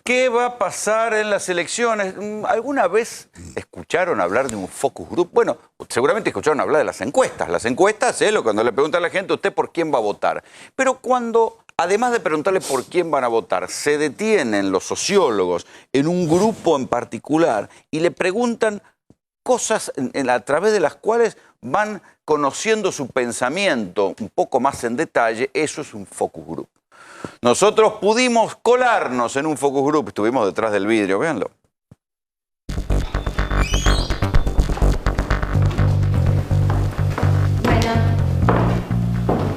¿Qué va a pasar en las elecciones? ¿Alguna vez escucharon hablar de un focus group? Bueno, seguramente escucharon hablar de las encuestas. Las encuestas, cuando le preguntan a la gente, ¿usted por quién va a votar? Pero cuando, además de preguntarle por quién van a votar, se detienen los sociólogos en un grupo en particular y le preguntan cosas a través de las cuales van conociendo su pensamiento un poco más en detalle, eso es un focus group. Nosotros pudimos colarnos en un focus group, estuvimos detrás del vidrio, véanlo.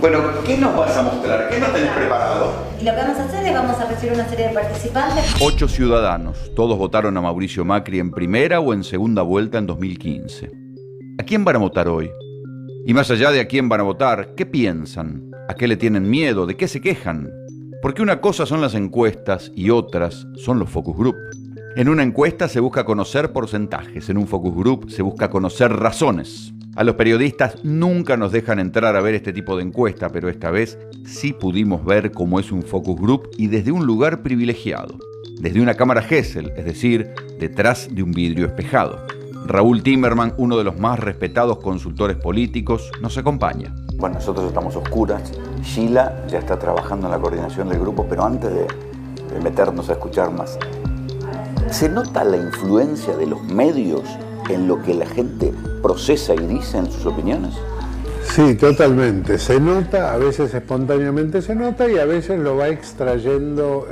Bueno, ¿qué nos vas a mostrar? ¿Qué nos tenés preparado? Y lo que vamos a hacer es vamos a recibir una serie de participantes. 8 ciudadanos, todos votaron a Mauricio Macri en primera o en segunda vuelta en 2015. ¿A quién van a votar hoy? Y más allá de a quién van a votar, ¿qué piensan? ¿A qué le tienen miedo? ¿De qué se quejan? Porque una cosa son las encuestas y otras son los focus group. En una encuesta se busca conocer porcentajes, en un focus group se busca conocer razones. A los periodistas nunca nos dejan entrar a ver este tipo de encuesta, pero esta vez sí pudimos ver cómo es un focus group y desde un lugar privilegiado, desde una cámara Gesell, es decir, detrás de un vidrio espejado. Raúl Timerman, uno de los más respetados consultores políticos, nos acompaña. Bueno, nosotros estamos oscuras. Sheila ya está trabajando en la coordinación del grupo, pero antes de meternos a escuchar más, ¿se nota la influencia de los medios en lo que la gente procesa y dice en sus opiniones? Sí, totalmente. Se nota, a veces espontáneamente se nota y a veces lo va extrayendo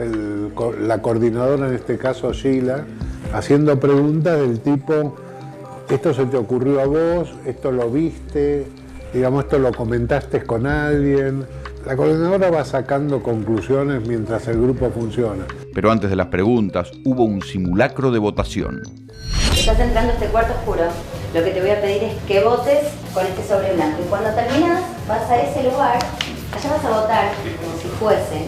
la coordinadora, en este caso Sheila, haciendo preguntas del tipo: ¿esto se te ocurrió a vos? ¿Esto lo viste? Digamos, ¿esto lo comentaste con alguien? La coordinadora va sacando conclusiones mientras el grupo funciona. Pero antes de las preguntas, hubo un simulacro de votación. Estás entrando a este cuarto oscuro. Lo que te voy a pedir es que votes con este sobre blanco. Y cuando terminas, vas a ese lugar, allá vas a votar como si fuese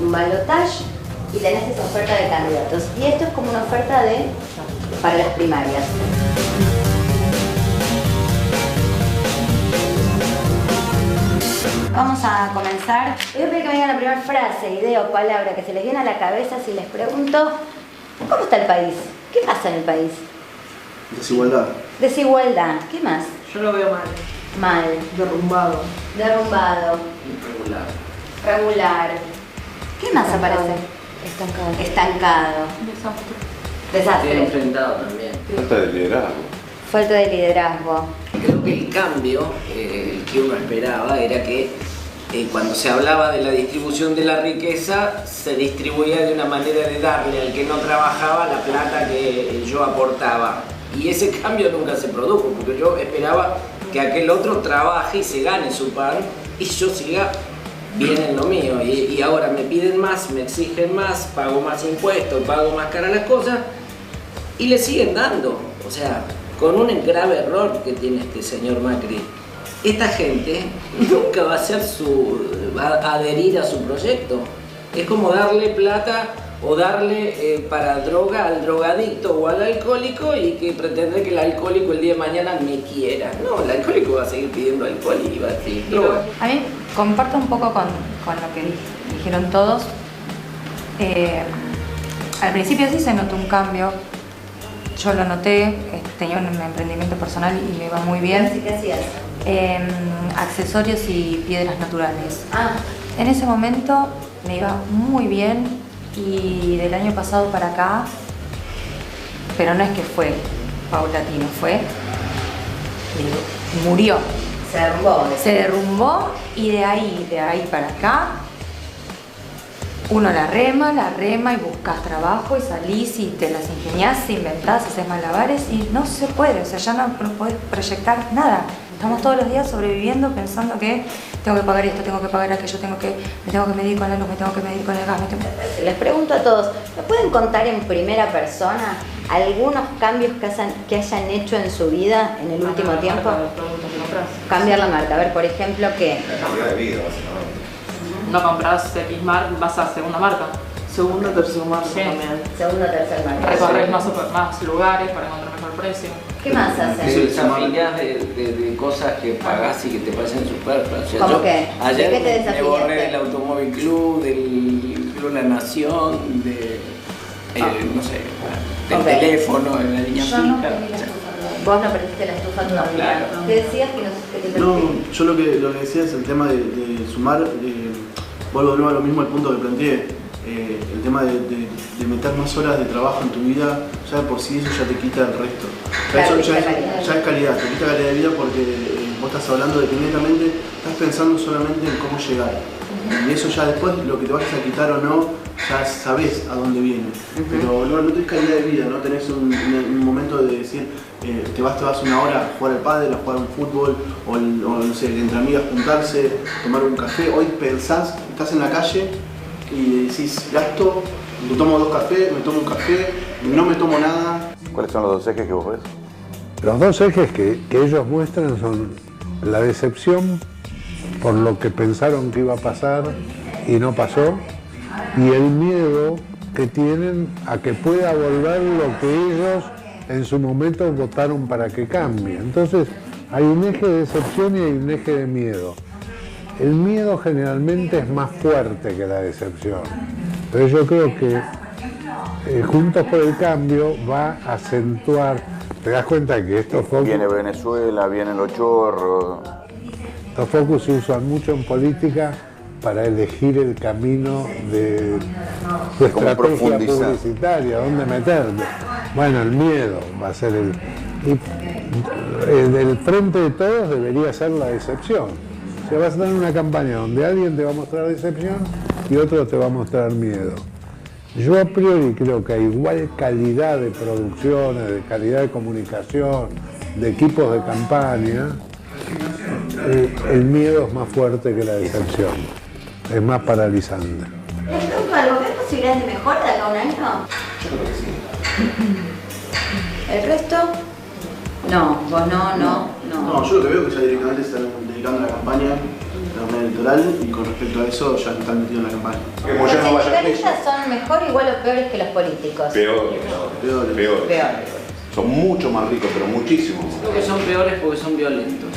un balotaje y tenés esa oferta de candidatos. Y esto es como una oferta para las primarias. Vamos a comenzar. Voy a pedir que me digan la primera frase, idea o palabra que se les viene a la cabeza si les pregunto: ¿cómo está el país? ¿Qué pasa en el país? Desigualdad. Desigualdad. ¿Qué más? Yo lo veo mal. Mal. Derrumbado. Derrumbado. Irregular. Regular. ¿Qué más aparece? Estancado. Estancado. Desastre. Desastre. Bien enfrentado también. Falta de liderazgo. Falta de liderazgo. Creo que el cambio que uno esperaba era que cuando se hablaba de la distribución de la riqueza, se distribuía de una manera de darle al que no trabajaba la plata que yo aportaba. Y ese cambio nunca se produjo, porque yo esperaba que aquel otro trabaje y se gane su pan y yo siga bien en lo mío. Y ahora me piden más, me exigen más, pago más impuestos, pago más cara las cosas y le siguen dando. O sea, con un grave error que tiene este señor Macri. Esta gente nunca va a adherir a su proyecto. Es como darle plata o darle para droga al drogadicto o al alcohólico y que pretender que el alcohólico el día de mañana me quiera. No, el alcohólico va a seguir pidiendo alcohol y va a seguir droga. A mí comparto un poco con lo que dijeron todos. Al principio sí se notó un cambio. Yo lo noté, tenía un emprendimiento personal y me iba muy bien. ¿Qué hacías? Accesorios y piedras naturales. Ah. En ese momento me iba muy bien y del año pasado para acá, pero no es que fue paulatino, murió. Se derrumbó. Se derrumbó y de ahí para acá uno la rema y buscas trabajo y salís y te las ingeniás, inventás, haces malabares y no se puede, o sea, ya no podés proyectar nada. Estamos todos los días sobreviviendo pensando que tengo que pagar esto, tengo que pagar aquello, me tengo que medir con la luz, me tengo que medir con el gas. Les pregunto a todos, ¿me pueden contar en primera persona algunos cambios que hayan hecho en su vida en el último tiempo? Cambiar la marca. A ver, por ejemplo, ¿qué? La calidad de vida, básicamente. No compras X marca, vas a segunda marca. Segunda, tercera marca Sí. también. Segunda o tercera marca. Recorres más lugares para encontrar mejor precio. ¿Qué más hacen? Desafías de cosas que pagás y que te parecen superfluas. O sea, ¿Cómo yo qué? ayer ¿De qué te me borré desafías? del Automóvil Club, del Club La Nación, No sé, del Ok. teléfono, en la línea Yo no fija. prendí la estufa todavía. Vos no prendiste la estufa todavía. claro. ¿Qué decías que no sé qué te No, perdí? yo lo que decía es el tema de sumar, vuelvo de nuevo a lo mismo al punto que planteé, el tema de meter más horas de trabajo en tu vida, ya de por sí eso ya te quita el resto. O sea, Claro, eso quita calidad. ya es calidad, te quita calidad de vida porque vos estás hablando de que netamente estás pensando solamente en cómo llegar. Y eso ya después, lo que te vayas a quitar o no, ya sabés a dónde viene. Pero no tenés calidad de vida, no tenés un momento de decir, te vas una hora a jugar al pádel, a jugar un fútbol, o no sé, entre amigas juntarse, tomar un café. Hoy pensás, estás en la calle y decís, gasto, me tomo 2 cafés, me tomo un café, no me tomo nada. ¿Cuáles son los dos ejes que vos ves? Los dos ejes que ellos muestran son la decepción por lo que pensaron que iba a pasar y no pasó, y el miedo que tienen a que pueda volver lo que ellos en su momento votaron para que cambie. Entonces hay un eje de decepción y hay un eje de miedo. El miedo generalmente es más fuerte que la decepción, pero yo creo que Juntos por el Cambio va a acentuar. ¿Te das cuenta que estos focus, Viene Venezuela, vienen los chorros. estos focus se usan mucho en política para elegir el camino de tu Como estrategia profundizar. publicitaria, dónde meterte? Bueno, el miedo va a ser el frente de todos debería ser la decepción. O sea, vas a tener una campaña donde alguien te va a mostrar decepción y otro te va a mostrar miedo. Yo a priori creo que a igual calidad de producciones, de calidad de comunicación, de equipos de campaña, el miedo es más fuerte que la decepción, es más paralizante. ¿Les pregunto algo? ¿Ves posibilidades de mejora de acá a un año? ¿El resto? No, vos no. No, yo lo que veo es que ya directamente se están dedicando a la campaña, la campaña electoral, y con respecto a eso ya están metidos en la campaña. ¿Los sindicalistas son mejor, igual o peores que los políticos? Peor. Peor. Son mucho más ricos, pero muchísimo. Creo que son peores porque son violentos.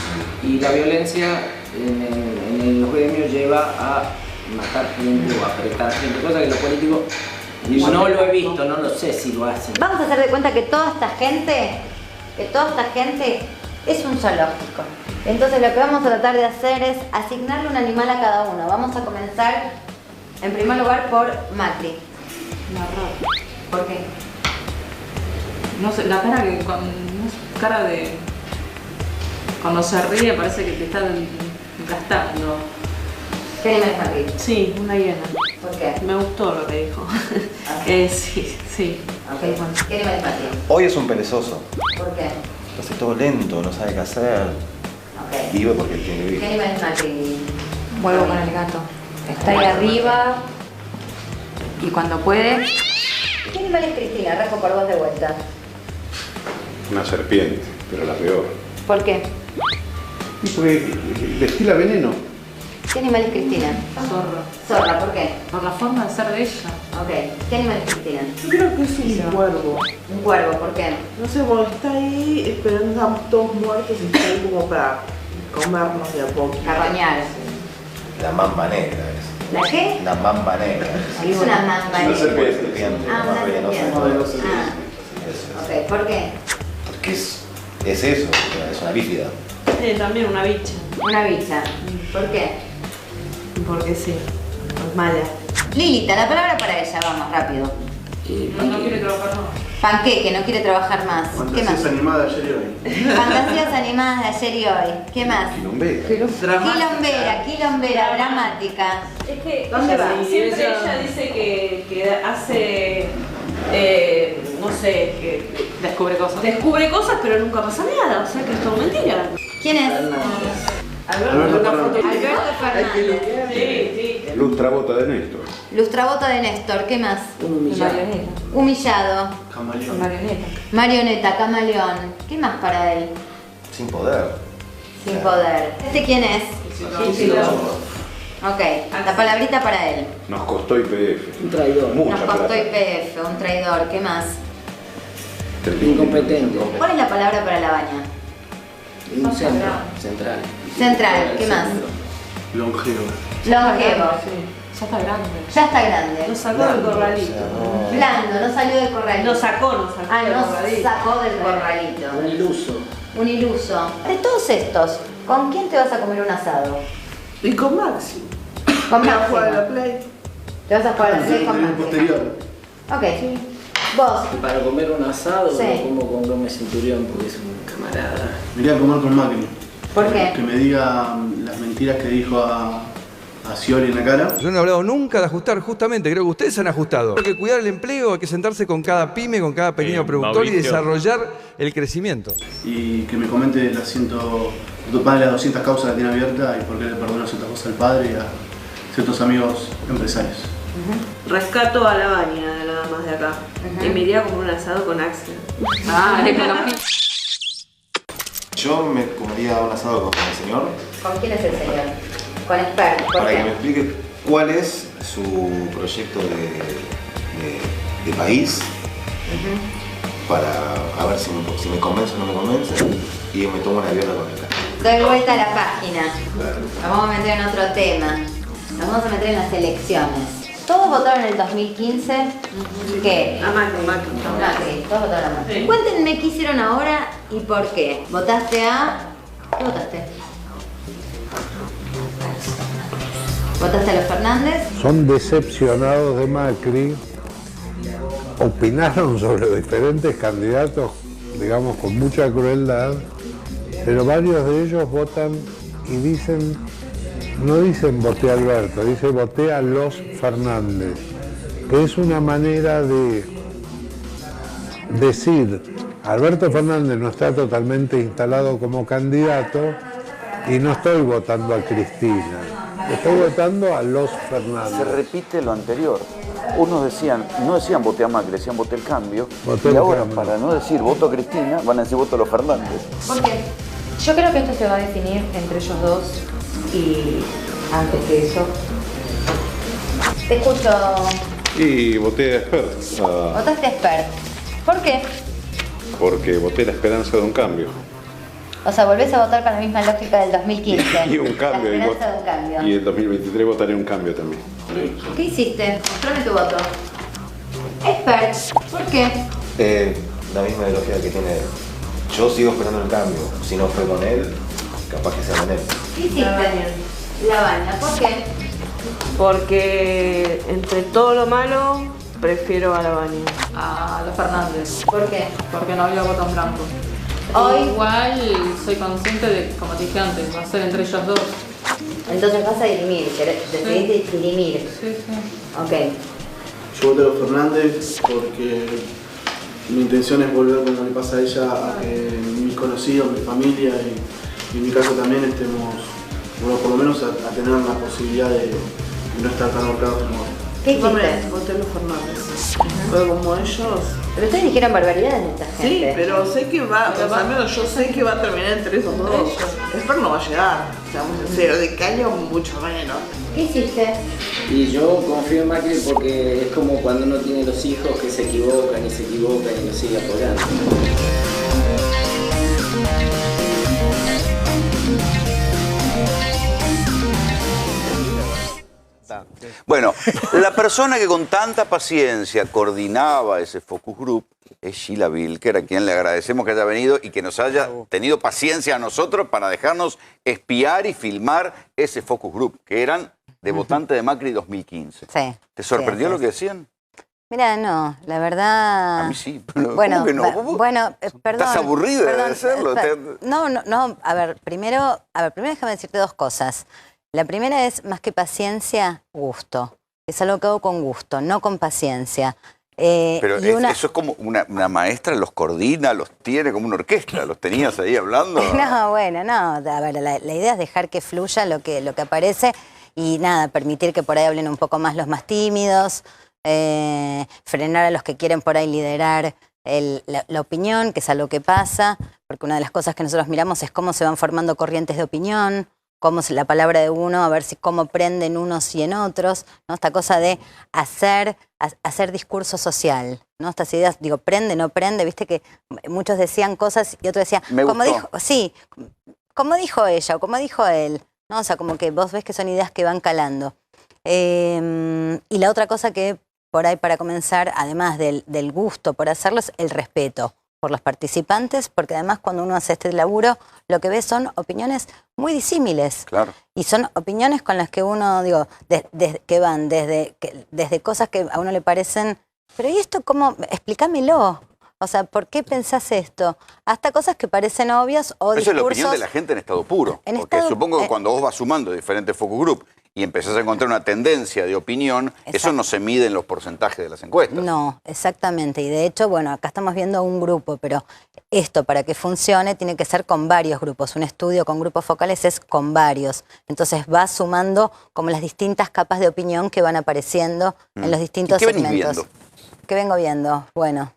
Y la violencia en los gremios lleva a matar gente o a apretar gente, cosa que los políticos no lo he visto, no lo sé si lo hacen. Vamos a hacer de cuenta que toda esta gente es un zoológico. Entonces lo que vamos a tratar de hacer es asignarle un animal a cada uno. Vamos a comenzar en primer lugar por Macri. ¿Por qué? No sé, la cara que con cara de cuando se ríe parece que te están gastando. ¿Qué animal es Macri? Sí, una hiena. ¿Por qué? Me gustó lo que dijo. Sí. Ok, bueno. ¿Qué animal es Macri? Hoy es un perezoso. ¿Por qué? Hace todo lento, no sabe qué hacer. Ok. Vive porque tiene que ¿Qué vivir. animal es Macri? Vuelvo con el gato. Está ahí arriba y cuando puede. ¿Qué animal es Cristina? Rajo por vos de vuelta. Una serpiente, pero la peor. ¿Por qué? Y porque destila veneno. ¿Qué animal es Cristina? Zorro. Zorra, ¿por qué? Por la forma de ser de ella. Ok. ¿Qué animal es Cristina? Yo creo que es un cuervo. Un cuervo, ¿por qué? No sé, porque está ahí esperando, estamos todos muertos y está ahí como para comernos de a poco. Carroñar. La mamba negra es. ¿La qué? La mamba negra Es una mamba. Una negra. serpiente Ah, más una venenosa. serpiente. Eso. Ok, ¿por qué? Porque es eso, es una bífida. También una bicha. Una bicha. ¿Por qué? Porque sí, es mala. Lilita, la palabra para ella, vamos, rápido. No quiere trabajar más. Panqueque, no quiere trabajar más. ¿Qué más? Fantasías animadas de ayer y hoy. Fantasías animadas de ayer y hoy. ¿Qué más? Quilombera, dramática. Es que ¿Dónde va? siempre ella dice que hace, no sé, que Descubre cosas. descubre cosas pero nunca pasa nada, o sea que es todo mentira. ¿Quién es? Alberto Fernández. Alberto Fernández. Sí. Lustrabota de Néstor. Lustrabota de Néstor. ¿Qué más? Marioneta. Humillado. Camaleón. Marioneta. Marioneta, camaleón. ¿Qué más para él? Sin poder. Sin poder. ¿Este quién es? Ok, la palabrita para él. Nos costó IPF. Un traidor, Mucha Nos costó plata. IPF, un traidor. ¿Qué más? incompetente, ¿Cuál es la palabra para la baña? un central. Central. ¿Qué más? Longevo. Longevo. Ya está grande. Ya está grande. Lo sacó del corralito. Blando, no salió del corralito. No sacó Ah, del no corralito. sacó del corralito. Un iluso. Un iluso. De todos estos, ¿con quién te vas a comer un asado? Y con Maxi. Con Me voy a Máximo. jugar a la Play. Te vas a jugar a la Sí, con el Máximo. posterior. Ok. Vos. Y para comer un asado, Sí. no como con Gómez Centurión porque es un camarada. Me iría a comer con Macri. ¿Por qué? Que me diga las mentiras que dijo a Scioli en la cara. Yo no he hablado nunca de ajustar, justamente, creo que ustedes han ajustado. Hay que cuidar el empleo, hay que sentarse con cada pyme, con cada pequeño productor y Mauricio. desarrollar el crecimiento. Y que me comente las 200 causas que tiene abierta y por qué le perdonó ciertas cosas al padre y a ciertos amigos empresarios. Rescato a la baña, nada más de acá. Y me iría a comer un asado con Axel. Ah, la economía. Yo me comería un asado con el señor ¿Con quién es el señor? Con Expert. ¿Por para que me qué? explique cuál es su proyecto de país, para a ver si me convence o no me convence, y me tomo una viola con él. Doy vuelta a la página. Nos vamos a meter en otro tema. Nos vamos a meter en las elecciones. Todos votaron en el 2015. ¿Qué? A Macri. Macri. Todos votaron a Macri. Sí. Cuéntenme qué hicieron ahora y por qué. ¿Votaste a...? ¿Qué votaste? ¿Votaste a los Fernández? Son decepcionados de Macri, opinaron sobre diferentes candidatos, digamos, con mucha crueldad, pero varios de ellos votan y dicen, no dicen voté a Alberto, dicen voté a los Fernández, que es una manera de decir, Alberto Fernández no está totalmente instalado como candidato y no estoy votando a Cristina. Estoy votando a los Fernández. Se repite lo anterior. Unos decían, no decían voté a Macri, decían voté el cambio. Voté y el ahora, cambio. para no decir voto a Cristina, van a decir voto a los Fernández. ¿Por qué? Yo creo que esto se va a definir entre ellos dos y antes que eso. Te escucho. Y voté a Expert, Votaste a Expert. ¿Por qué? porque voté la esperanza de un cambio. O sea, volvés a votar con la misma lógica del 2015. Y un cambio. La esperanza de un cambio. Y en 2023 votaré un cambio también. ¿Qué hiciste? Mostrame tu voto. Expert. ¿Por qué? La misma ideología que tiene él. Yo sigo esperando el cambio. Si no fue con él, capaz que sea con él. ¿Qué hiciste? La baña. ¿Por qué? Porque entre todo lo malo, prefiero a la baña. A los Fernández. ¿Por qué? Porque no había voto en blanco. Hoy- Igual soy consciente de, como te dije antes, va a ser entre ellos dos. Entonces vas a dirimir. Decidiste dirimir. Sí, sí. Ok. Yo voté a los Fernández porque mi intención es volver, como le pasa a ella, a que mis conocidos, mi familia y en mi caso también estemos, bueno, por lo menos a tener la posibilidad de no estar tan ahorcados como ahora. ¿Qué Yo también hiciste? voté a los Fernández. Fue como ellos. Pero ustedes dijeron barbaridades de esta Sí, gente. pero sé que va, o sea, al menos yo sé que va a terminar entre esos dos. Espero no va a llegar, seamos sinceros, de caño mucho menos. ¿Qué hiciste? Y yo confío en Macri porque es como cuando uno tiene los hijos que se equivocan y lo sigue apoyando. Bueno, la persona que con tanta paciencia coordinaba ese focus group es Sheila Vilker, a quien le agradecemos que haya venido y que nos haya tenido paciencia a nosotros para dejarnos espiar y filmar ese focus group, que eran de votantes de Macri 2015. Sí. ¿Te sorprendió Sí, lo que decían? Mira, no, la verdad... A mí sí, pero Bueno, ¿cómo que no? ¿Vos bueno, perdón. ¿Estás aburrido perdón, de hacerlo? No, a ver, primero déjame decirte dos cosas. La primera es, más que paciencia, gusto. Es algo que hago con gusto, no con paciencia. Pero y una- eso es como una maestra los coordina, los tiene como una orquesta, los tenías ahí hablando. No, bueno, no. A ver, la idea es dejar que fluya lo que aparece y nada, permitir que por ahí hablen un poco más los más tímidos, frenar a los que quieren por ahí liderar la opinión, que es algo que pasa, porque una de las cosas que nosotros miramos es cómo se van formando corrientes de opinión, cómo es la palabra de uno, a ver cómo prenden unos y en otros, ¿no? Esta cosa de hacer discurso social, ¿no? Estas ideas, digo, prende, no prende, viste que muchos decían cosas y otros decían, Me como gustó. dijo, sí, como dijo ella o como dijo él, ¿no? O sea, como que vos ves que son ideas que van calando. Y la otra cosa que por ahí para comenzar, además del gusto por hacerlo, es el respeto por los participantes, porque además cuando uno hace este laburo, lo que ve son opiniones muy disímiles. Claro. Y son opiniones con las que uno, digo, que van desde cosas que a uno le parecen, pero ¿y esto cómo? Explícamelo. O sea, ¿por qué pensás esto? Hasta cosas que parecen obvias o Eso discursos... es la opinión de la gente en estado puro. Porque supongo que cuando vos vas sumando diferentes focus group y empezás a encontrar una tendencia de opinión, eso no se mide en los porcentajes de las encuestas. No, exactamente. Y de hecho, bueno, acá estamos viendo un grupo, pero esto para que funcione tiene que ser con varios grupos. Un estudio con grupos focales es con varios. Entonces va sumando como las distintas capas de opinión que van apareciendo en los distintos ¿Y qué segmentos. venís viendo? ¿Qué vengo viendo? Bueno,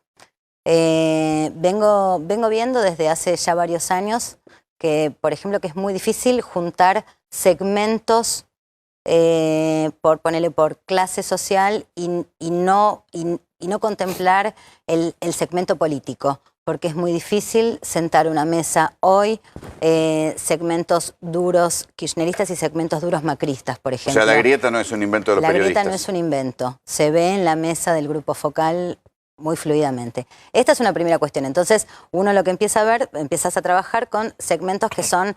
vengo viendo desde hace ya varios años que, por ejemplo, que es muy difícil juntar segmentos por clase social y no contemplar el segmento político, porque es muy difícil sentar una mesa hoy segmentos duros kirchneristas y segmentos duros macristas, por ejemplo. O sea, la grieta no es un invento de los periodistas. La grieta no es un invento, se ve en la mesa del grupo focal muy fluidamente. Esta es una primera cuestión. Entonces, uno lo que empieza a ver, empiezas a trabajar con segmentos que son,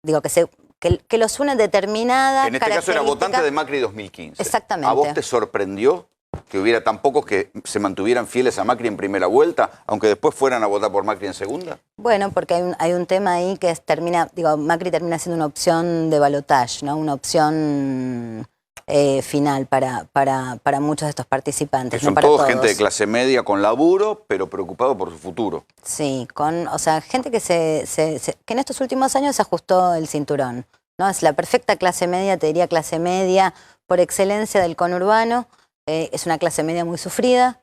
digo, que los unen determinada En este caso era votante de Macri 2015. Exactamente. ¿A vos te sorprendió que hubiera tan pocos que se mantuvieran fieles a Macri en primera vuelta, aunque después fueran a votar por Macri en segunda? Bueno, porque hay un tema ahí que Macri termina siendo una opción de balotaje, ¿no? Una opción final para muchos de estos participantes. Que son no para todos todos. gente de clase media con laburo, pero preocupado por su futuro. Sí, o sea, gente que que en estos últimos años se ajustó el cinturón, ¿no? Es la perfecta clase media, te diría clase media por excelencia del conurbano. Es una clase media muy sufrida.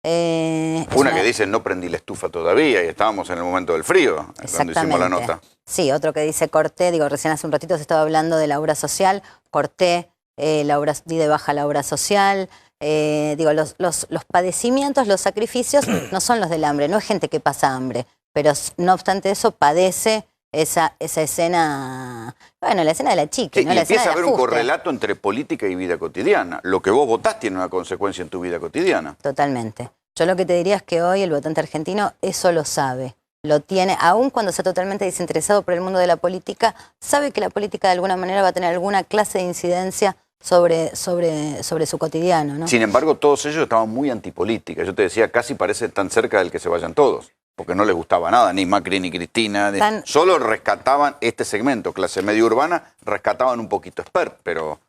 Una que dice, no prendí la estufa todavía y estábamos en el momento del frío, cuando hicimos la nota. Sí, otro que dice corté, recién hace un ratito se estaba hablando de la obra social, corté, di de baja la obra social. Los padecimientos, los sacrificios no son los del hambre, no es gente que pasa hambre, pero no obstante eso padece esa escena, bueno, la escena de la chica, Sí, ¿no? y La escena empieza a del haber un ajuste. correlato entre política y vida cotidiana. Lo que vos votás tiene una consecuencia en tu vida cotidiana. Totalmente. Yo lo que te diría es que hoy el votante argentino eso lo sabe. Lo tiene, aun cuando está totalmente desinteresado por el mundo de la política, sabe que la política de alguna manera va a tener alguna clase de incidencia sobre su cotidiano, ¿no? Sin embargo, todos ellos estaban muy antipolítica. Yo te decía, casi parece tan cerca del que se vayan todos, porque no les gustaba nada, ni Macri ni Cristina. Solo rescataban este segmento, clase media urbana, rescataban un poquito Spert, pero...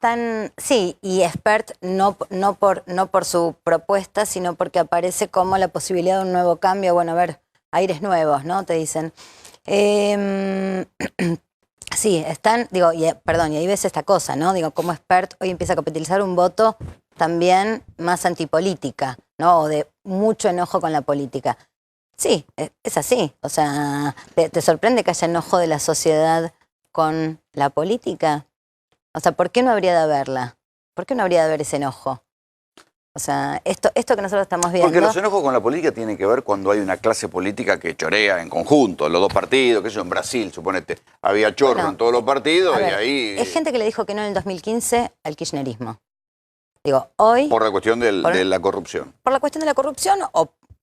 Sí, y Spert no por su propuesta, sino porque aparece como la posibilidad de un nuevo cambio. Bueno, a ver, aires nuevos, ¿no? Te dicen. Sí, y ahí ves esta cosa, ¿no? Como Spert hoy empieza a capitalizar un voto también más antipolítica, ¿no? O de mucho enojo con la política. Sí, es así. O sea, ¿te sorprende que haya enojo de la sociedad con la política? O sea, ¿por qué no habría de haberla? ¿Por qué no habría de haber ese enojo? O sea, esto que nosotros estamos viendo... Porque los enojos con la política tienen que ver cuando hay una clase política que chorea en conjunto, los dos partidos, que eso en Brasil, suponete, había chorro en todos los partidos y ahí... Es gente que le dijo que no en el 2015 al kirchnerismo. Hoy... Por la cuestión de la corrupción. Por la cuestión de la corrupción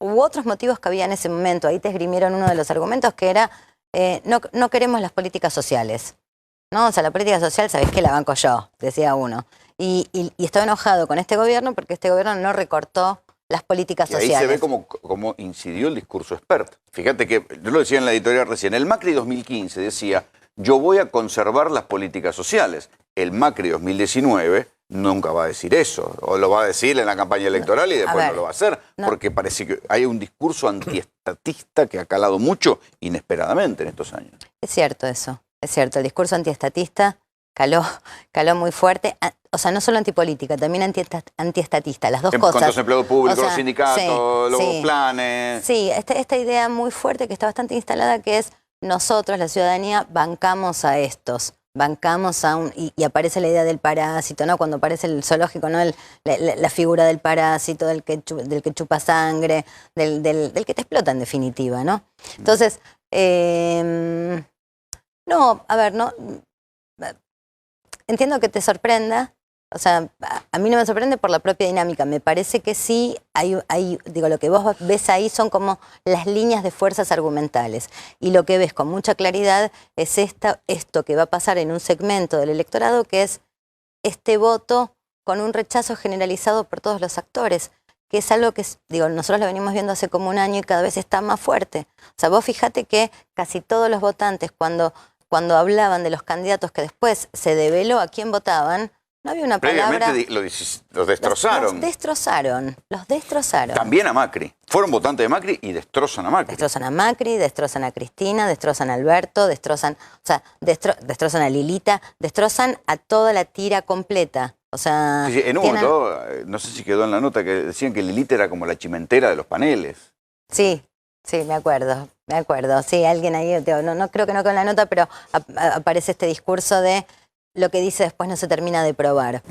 u otros motivos que había en ese momento. Ahí te esgrimieron uno de los argumentos que era no queremos las políticas sociales. ¿No? O sea, la política social, ¿sabés qué? La banco yo, decía uno. Y estaba enojado con este gobierno porque este gobierno no recortó las políticas sociales. Y ahí se ve cómo incidió el discurso Spert. Fíjate que, yo lo decía en la editorial recién, el Macri 2015 decía, yo voy a conservar las políticas sociales. El Macri 2019 nunca va a decir eso, o lo va a decir en la campaña electoral y después no lo va a hacer, porque parece que hay un discurso antiestatista que ha calado mucho inesperadamente en estos años. Es cierto eso, es cierto, el discurso antiestatista caló muy fuerte, o sea, no solo antipolítica, también antiestatista, las dos cosas. Con los empleados públicos, o sea, los sindicatos, los planes. Sí, esta idea muy fuerte que está bastante instalada, que es nosotros, la ciudadanía, bancamos a estos. Bancamos y aparece la idea del parásito, ¿no? Cuando aparece el zoológico, ¿no? La figura del parásito, del que chupa sangre, del que te explota en definitiva, ¿no? Entonces, no, a ver, no. Entiendo que te sorprenda, O sea, a mí no me sorprende por la propia dinámica. Me parece que sí, digo, lo que vos ves ahí son como las líneas de fuerzas argumentales. Y lo que ves con mucha claridad es esto que va a pasar en un segmento del electorado, que es este voto con un rechazo generalizado por todos los actores, que es algo que, digo, nosotros lo venimos viendo hace como un año y cada vez está más fuerte. O sea, vos fíjate que casi todos los votantes, cuando hablaban de los candidatos que después se develó a quién votaban, no había una palabra... Previamente los destrozaron. Los destrozaron. También a Macri. Fueron votantes de Macri y destrozan a Macri. Destrozan a Macri, destrozan a Cristina, destrozan a Alberto, destrozan a Lilita, destrozan a toda la tira completa. O sea... Sí, en un momento, no sé si quedó en la nota, que decían que Lilita era como la chimentera de los paneles. Sí, me acuerdo. Sí, alguien ahí, no creo que no con la nota, pero aparece este discurso de lo que dice después no se termina de probar.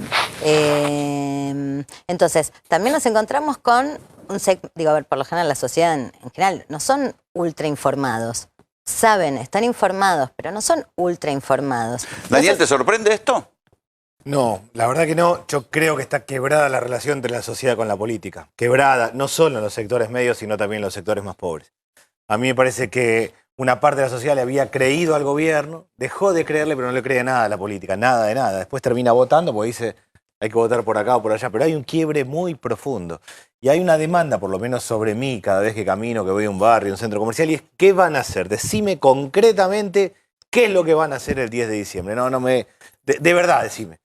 Entonces, también nos encontramos con digo, a ver, por lo general la sociedad en general no son ultra informados. Saben, están informados, pero no son ultra informados. Daniel, ¿te sorprende esto? No, la verdad que no. Yo creo que está quebrada la relación entre la sociedad con la política. Quebrada, no solo en los sectores medios, sino también en los sectores más pobres. A mí me parece que una parte de la sociedad le había creído al gobierno, dejó de creerle, pero no le cree nada a la política, nada de nada. Después termina votando porque dice, hay que votar por acá o por allá, pero hay un quiebre muy profundo. Y hay una demanda, por lo menos sobre mí, cada vez que camino, que voy a un barrio, a un centro comercial, y es, ¿qué van a hacer? Decime concretamente qué es lo que van a hacer el 10 de diciembre. De verdad, decime.